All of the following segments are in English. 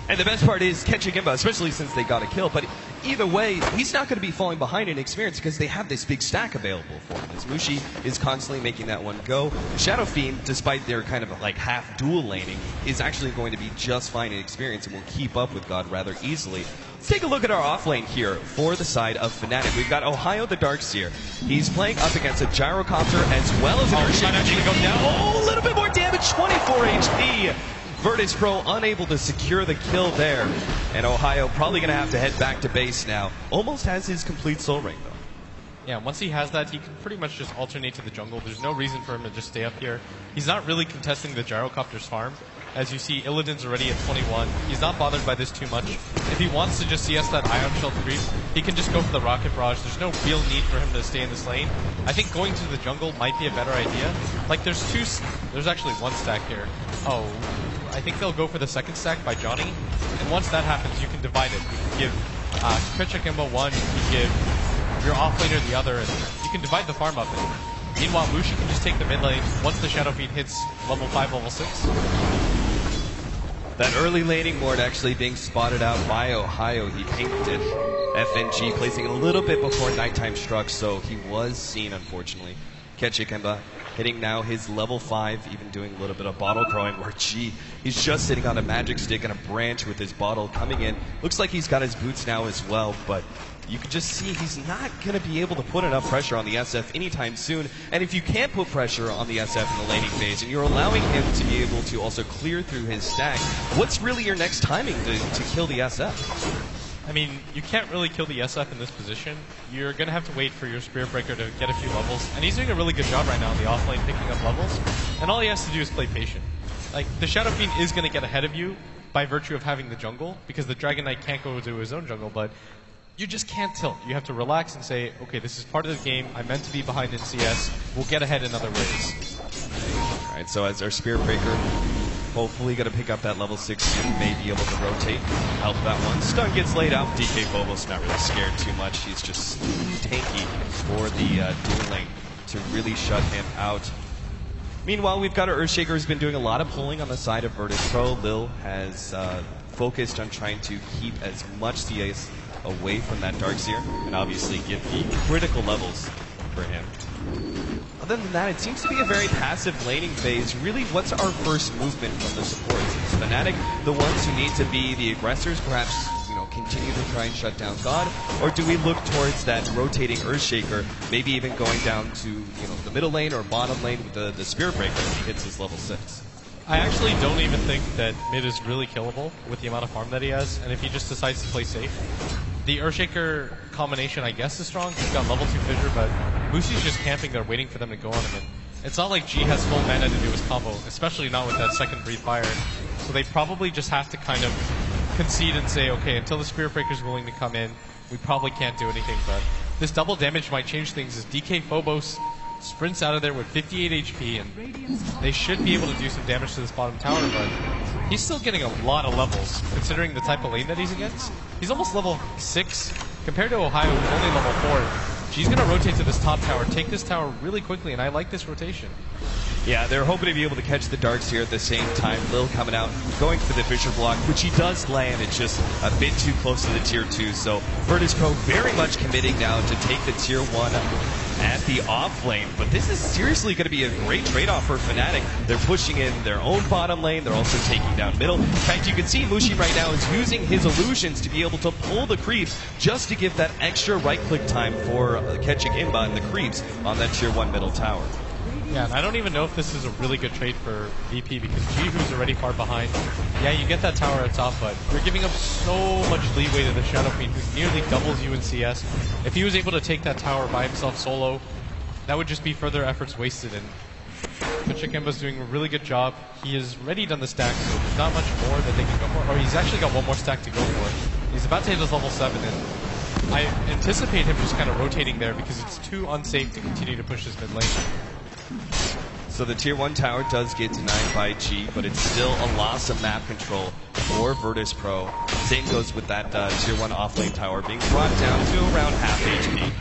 And the best part is catching Imba, especially since they got a kill. But either way, he's not going to be falling behind in experience because they have this big stack available for him. As Mushi is constantly making that one go. Shadow Fiend, despite their kind of like half dual laning, is actually going to be just fine in experience and will keep up with God rather easily. Let's take a look at our off lane here for the side of Fnatic. We've got Ohio the Darkseer. He's playing up against a Gyrocopter as well as an Earthshaker. Actually go down. Oh, a little bit more damage, 24 HP. Virtus Pro unable to secure the kill there. And Ohio probably going to have to head back to base now. Almost has his complete soul ring, though. Yeah, once he has that, he can pretty much just alternate to the jungle. There's no reason for him to just stay up here. He's not really contesting the Gyrocopter's farm. As you see, Illidan's already at 21. He's not bothered by this too much. If he wants to just CS that Ion Shell creep, he can just go for the Rocket Barrage. There's no real need for him to stay in this lane. I think going to the jungle might be a better idea. Like, there's actually one stack here. Oh, I think they'll go for the second stack by Johnny. And once that happens, you can divide it. You can give Kritchik Imba one, you can give your offlaner the other, and you can divide the farm up. And meanwhile, Mushi can just take the mid lane once the Shadow Fiend hits level 5, level 6. That early laning ward actually being spotted out by Ohio. He pinked it. FNG placing a little bit before nighttime struck, so he was seen, unfortunately. Kechik Imba hitting now his level 5, even doing a little bit of bottle throwing where he's just sitting on a magic stick and a branch with his bottle coming in. Looks like he's got his boots now as well, but you can just see he's not going to be able to put enough pressure on the SF anytime soon. And if you can't put pressure on the SF in the laning phase and you're allowing him to be able to also clear through his stack, what's really your next timing to kill the SF? I mean, you can't really kill the SF in this position. You're going to have to wait for your Spirit Breaker to get a few levels. And he's doing a really good job right now in the offlane picking up levels. And all he has to do is play patient. Like, the Shadow Fiend is going to get ahead of you by virtue of having the jungle, because the Dragon Knight can't go to his own jungle, but you just can't tilt. You have to relax and say, okay, this is part of the game. I'm meant to be behind in CS. We'll get ahead in other ways. All right, so as our Spirit Breaker hopefully going to pick up that level 6 and may be able to rotate, help that one. Stun gets laid out. DK Phobos not really scared too much. He's just tanky for the dual lane to really shut him out. Meanwhile, we've got our Earthshaker who's been doing a lot of pulling on the side of Virtus Pro. Lil has focused on trying to keep as much CS away from that Darkseer and obviously give the critical levels for him. Other than that, it seems to be a very passive laning phase. Really, what's our first movement from the supports? Is Fnatic the ones who need to be the aggressors, perhaps, continue to try and shut down God? Or do we look towards that rotating Earthshaker, maybe even going down to, the middle lane or bottom lane with the Spirit Breaker if he hits his level 6? I actually don't even think that mid is really killable with the amount of farm that he has, and if he just decides to play safe. The Earthshaker combination, I guess, is strong. He's got level 2 Fissure, but Mushi's just camping there waiting for them to go on him. And it's not like G has full mana to do his combo, especially not with that second Breathe Fire. So they probably just have to kind of concede and say, okay, until the Spirit Breaker's willing to come in, we probably can't do anything. But this double damage might change things as DK Phobos sprints out of there with 58 HP, and they should be able to do some damage to this bottom tower, but he's still getting a lot of levels, considering the type of lane that he's against. He's almost level 6, compared to Ohio, who's only level 4. She's going to rotate to this top tower, take this tower really quickly, and I like this rotation. Yeah, they're hoping to be able to catch the Darks here at the same time. Lil coming out, going for the Fissure block, which he does land. It's just a bit too close to the tier 2. So Virtus Pro very much committing now to take the tier 1 at the off lane. But this is seriously going to be a great trade-off for Fnatic. They're pushing in their own bottom lane. They're also taking down middle. In fact, you can see Mushi right now is using his illusions to be able to pull the creeps just to give that extra right-click time for catching Imba and the creeps on that tier 1 middle tower. Yeah, and I don't even know if this is a really good trade for VP because G, who's already far behind, yeah, you get that tower at top, but you're giving up so much leeway to the Shadow Fiend, who nearly doubles you in CS. If he was able to take that tower by himself solo, that would just be further efforts wasted, and Kachikemba's doing a really good job. He has already done the stack, so there's not much more that they can go for. Or he's actually got one more stack to go for. He's about to hit his level 7, and I anticipate him just kind of rotating there because it's too unsafe to continue to push his mid lane. So the tier 1 tower does get denied by G, but it's still a loss of map control for Virtus Pro. Same goes with that tier 1 offlane tower being brought down to around half HP.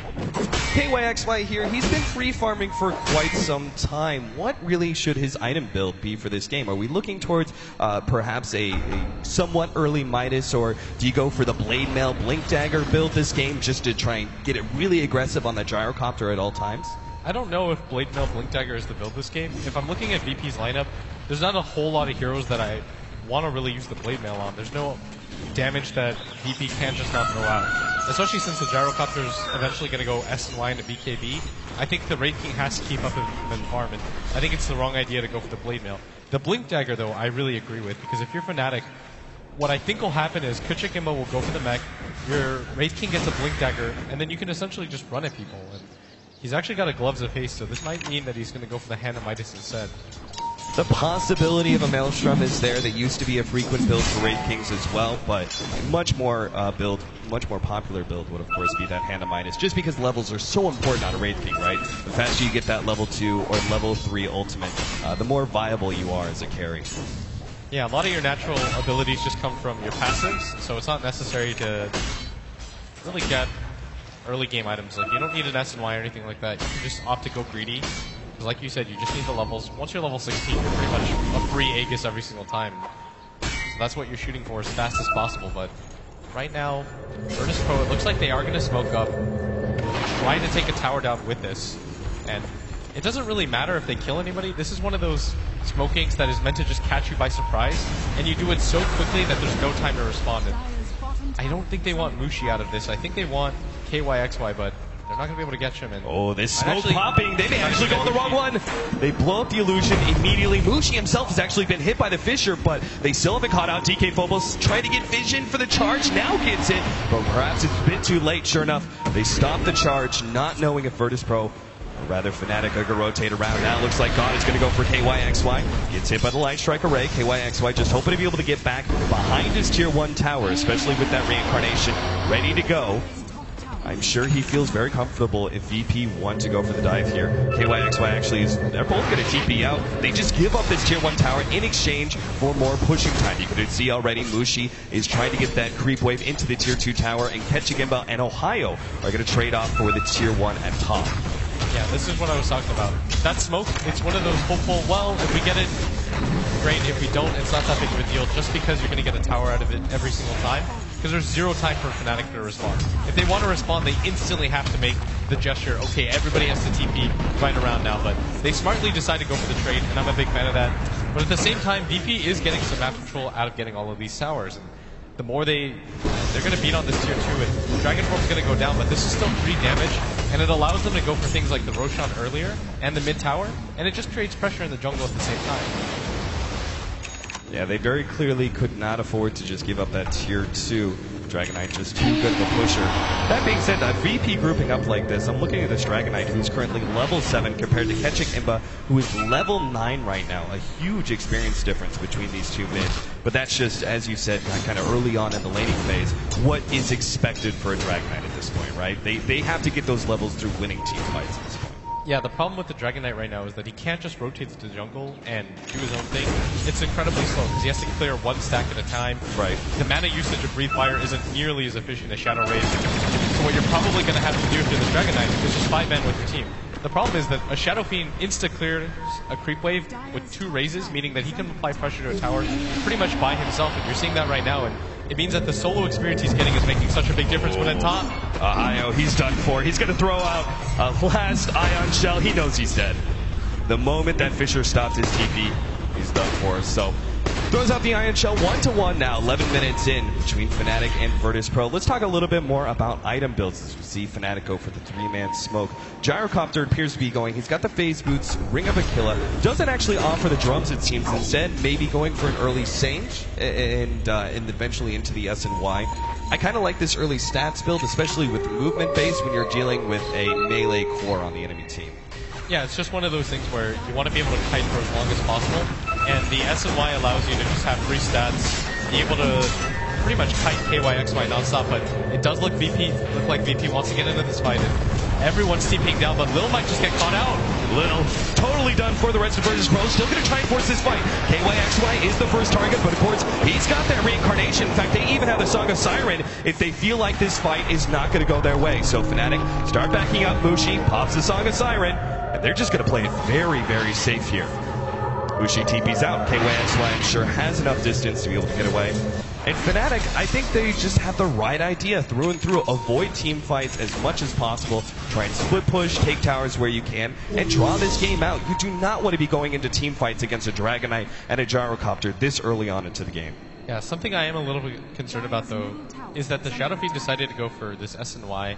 KYXY here, he's been free farming for quite some time. What really should his item build be for this game? Are we looking towards perhaps a somewhat early Midas, or do you go for the Blade Mail Blink Dagger build this game just to try and get it really aggressive on the gyrocopter at all times? I don't know if Blade Mail Blink Dagger is the build this game. If I'm looking at VP's lineup, there's not a whole lot of heroes that I want to really use the Blade Mail on. There's no damage that VP can't just not throw out. Especially since the gyrocopter is eventually going to go S and Y into BKB. I think the Wraith King has to keep up in farm, and I think it's the wrong idea to go for the Blade Mail. The Blink Dagger, though, I really agree with, because if you're Fnatic, what I think will happen is Kuchik Imba will go for the mech, your Wraith King gets a Blink Dagger, and then you can essentially just run at people. And he's actually got a Gloves of Haste, so this might mean that he's going to go for the Hand of Midas instead. The possibility of a Maelstrom is there. That used to be a frequent build for Wraith Kings as well, but much more popular build would of course be that Hand of Midas, just because levels are so important on a Wraith King, right? The faster you get that level 2 or level 3 ultimate, the more viable you are as a carry. Yeah, a lot of your natural abilities just come from your passives, so it's not necessary to really get early game items. Like, you don't need an S and Y or anything like that. You can just opt to go greedy. Because like you said, you just need the levels. Once you're level 16, you're pretty much a free Aegis every single time. So that's what you're shooting for as fast as possible. But right now, Virtus Pro, it looks like they are going to smoke up, trying to take a tower down with this. And it doesn't really matter if they kill anybody. This is one of those smokings that is meant to just catch you by surprise. And you do it so quickly that there's no time to respond. And I don't think they want Mushi out of this. I think they want KYXY, but they're not going to be able to catch him. And oh, this smoke popping. They may actually go on the wrong one. They blow up the illusion immediately. Mushi himself has actually been hit by the Fissure, but they still haven't caught out. DK Phobos trying to get vision for the charge. Now gets it, but perhaps it's a bit too late. Sure enough, they stop the charge, not knowing if Virtus Pro, or rather Fnatic, are going to rotate around. Now looks like God is going to go for KYXY. Gets hit by the Light Strike Array. KYXY just hoping to be able to get back behind his tier 1 tower, especially with that reincarnation ready to go. I'm sure he feels very comfortable if VP want to go for the dive here. KYXY actually they're both going to TP out. They just give up this tier 1 tower in exchange for more pushing time. You could see already Mushi is trying to get that creep wave into the tier 2 tower, and Ketchigimba and Ohio are going to trade off for the tier 1 at top. Yeah, this is what I was talking about. That smoke, it's one of those hopeful, well, if we get it, great. If we don't, it's not that big of a deal, just because you're going to get a tower out of it every single time. Because there's zero time for Fnatic to respond. If they want to respond, they instantly have to make the gesture, okay, everybody has to TP right around now. But they smartly decide to go for the trade, and I'm a big fan of that. But at the same time, VP is getting some map control out of getting all of these towers. And the more they're going to beat on this tier 2, and Dragon Form's going to go down, but this is still free damage, and it allows them to go for things like the Roshan earlier, and the mid tower, and it just creates pressure in the jungle at the same time. Yeah, they very clearly could not afford to just give up that tier 2. Dragonite just too good of a pusher. That being said, VP grouping up like this, I'm looking at this Dragonite who's currently level 7 compared to Ketchik Imba, who is level 9 right now. A huge experience difference between these two mids. But that's just, as you said, kind of early on in the laning phase, what is expected for a Dragonite at this point, right? They have to get those levels through winning team fights at this point. Yeah, the problem with the Dragonite right now is that he can't just rotate to the jungle and do his own thing. It's incredibly slow because he has to clear one stack at a time. Right. The mana usage of Breathe Fire isn't nearly as efficient as Shadow Raze. So what you're probably going to have to do if you're the Dragonite is just 5-man with your team. The problem is that a Shadow Fiend insta-clears a creep wave with 2 raises, meaning that he can apply pressure to a tower pretty much by himself, and you're seeing that right now. And it means that the solo experience he's getting is making such a big difference when at top. Io, he's done for. He's going to throw out a last Ion Shell. He knows he's dead. The moment that Fissure stopped his TP, he's done for. So, throws out the Ion Shell 1-1 now, 11 minutes in between Fnatic and Virtus Pro. Let's talk a little bit more about item builds as we see Fnatic go for the 3-man smoke. Gyrocopter appears to be going. He's got the phase boots, Ring of Aquila. Doesn't actually offer the drums, it seems. Instead, maybe going for an early Sage and eventually into the S and Y. I kind of like this early stats build, especially with movement base when you're dealing with a melee core on the enemy team. Yeah, it's just one of those things where you want to be able to kite for as long as possible, and the S and Y allows you to just have free stats, be able to pretty much kite KYXY nonstop, but it does look like VP wants to get into this fight. And everyone's TPing down, but Lil might just get caught out. Lil totally done for the rest of Virtus Pro. Still going to try and force this fight. KYXY is the first target, but of course, he's got that reincarnation. In fact, they even have the Song of Siren if they feel like this fight is not going to go their way. So Fnatic start backing up. Mushi pops the Song of Siren, and they're just going to play it very, very safe here. Mushi TP's out. KYXY, I'm sure, has enough distance to be able to get away. And Fnatic, I think they just have the right idea through and through. Avoid team fights as much as possible. Try and split push, take towers where you can, and draw this game out. You do not want to be going into team fights against a Dragon Knight and a Gyrocopter this early on into the game. Yeah, something I am a little bit concerned about, though, is that the Shadow Fiend decided to go for this SNY.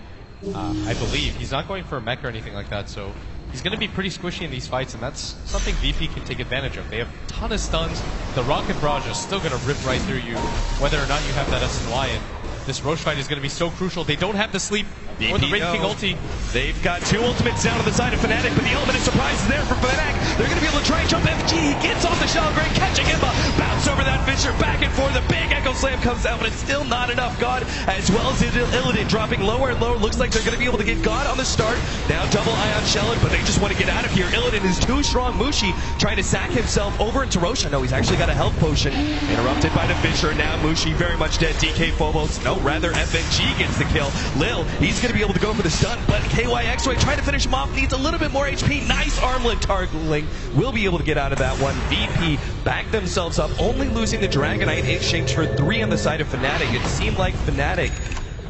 I believe he's not going for a mech or anything like that, so he's going to be pretty squishy in these fights, and that's something VP can take advantage of. They have a ton of stuns. The Rocket Barrage is still going to rip right through you, whether or not you have that SNY, and this Roche fight is going to be so crucial. They don't have the sleep or the Ring King ulti. They've got two ultimates down on the side of Fnatic, but the element of surprise is there for Fnatic. They're going to be able to try and jump FG. He gets off the Shell Grade, catching him up, bounce over that Fisher, back and forth. The big Echo Slam comes out, but it's still not enough. God, as well as Illidan dropping lower and lower. Looks like they're going to be able to get God on the start. Now double Ion Shellin, but they just want to get out of here. Illidan is too strong. Mushi trying to sack himself over into Roshan. No, he's actually got a health potion. Interrupted by the Fisher. Now Mushi very much dead. DK Phobos, no, rather FNG gets the kill. Lil, he's going to be able to go for the stun, but KYXY trying to finish him off, needs a little bit more HP. Nice armlet targeting. Will be able to get out of that one. VP back themselves up, only losing the Dragon Knight in exchange for 3 on the side of Fnatic. It seemed like Fnatic,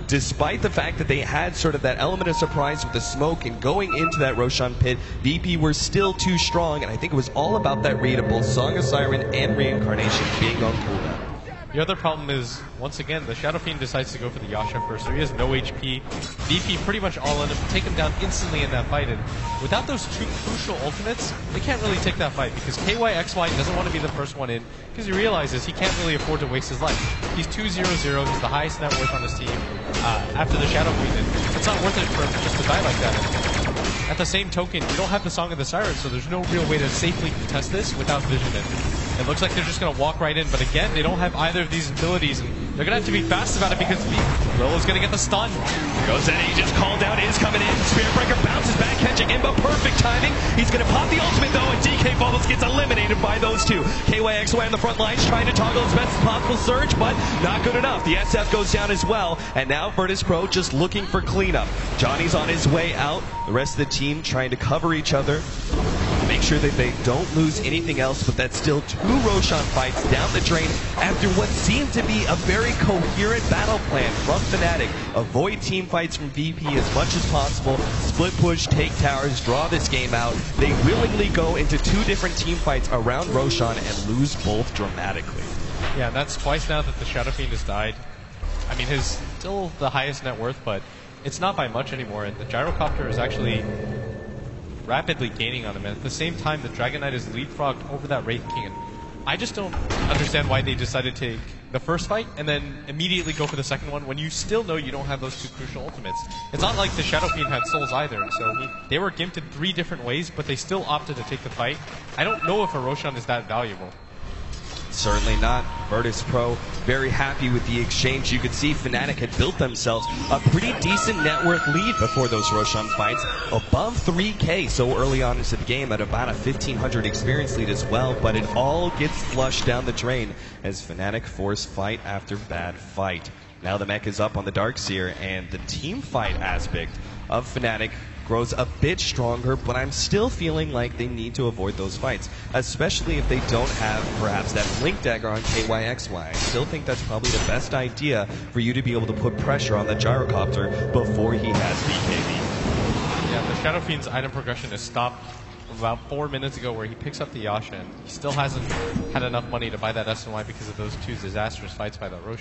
despite the fact that they had sort of that element of surprise with the smoke and going into that Roshan pit, VP were still too strong, and I think it was all about that read of both Song of Siren and Reincarnation being on cooldown. The other problem is, once again, the Shadow Fiend decides to go for the Yasha first, so he has no HP. VP pretty much all in him, take him down instantly in that fight, and without those 2 crucial ultimates, they can't really take that fight, because KYXY doesn't want to be the first one in, because he realizes he can't really afford to waste his life. He's 2-0-0, he's the highest net worth on his team after the Shadow Fiend, and it's not worth it for him just to die like that. And at the same token, you don't have the Song of the Siren, so there's no real way to safely contest this without vision in. It looks like they're just going to walk right in, but again, they don't have either of these abilities, and they're going to have to be fast about it because Lil is going to get the stun. Goes in, he just called out, is coming in. Spirit Breaker bounces back, catching him, but perfect timing. He's going to pop the ultimate though, and DK Bubbles gets eliminated by those two. KYXY on the front lines trying to toggle as best as possible surge, but not good enough. The SF goes down as well, and now Virtus Pro just looking for cleanup. Johnny's on his way out, the rest of the team trying to cover each other. Make sure that they don't lose anything else, but that's still 2 Roshan fights down the drain after what seemed to be a very coherent battle plan from Fnatic. Avoid team fights from VP as much as possible, split push, take towers, draw this game out. They willingly go into 2 different team fights around Roshan and lose both dramatically. Yeah, that's twice now that the Shadow Fiend has died. I mean, he's still the highest net worth, but it's not by much anymore, and the Gyrocopter is actually rapidly gaining on him, and at the same time the Dragon Knight is leapfrogged over that Wraith King, and I just don't understand why they decided to take the first fight and then immediately go for the second one when you still know you don't have those 2 crucial ultimates. It's not like the Shadow Fiend had souls either, so they were gimped in 3 different ways, but they still opted to take the fight. I don't know if a Roshan is that valuable. Certainly not. Virtus Pro very happy with the exchange. You could see Fnatic had built themselves a pretty decent net worth lead before those Roshan fights, above 3K so early on into the game at about a 1,500 experience lead as well, but it all gets flushed down the drain as Fnatic force fight after bad fight. Now the mech is up on the Darkseer, and the team fight aspect of Fnatic grows a bit stronger, but I'm still feeling like they need to avoid those fights, especially if they don't have perhaps that Blink Dagger on KYXY. I still think that's probably the best idea for you to be able to put pressure on the Gyrocopter before he has BKB. Yeah, the Shadow Fiend's item progression has stopped about 4 minutes ago where he picks up the Yasha, and he still hasn't had enough money to buy that SNY because of those 2 disastrous fights by that Roche.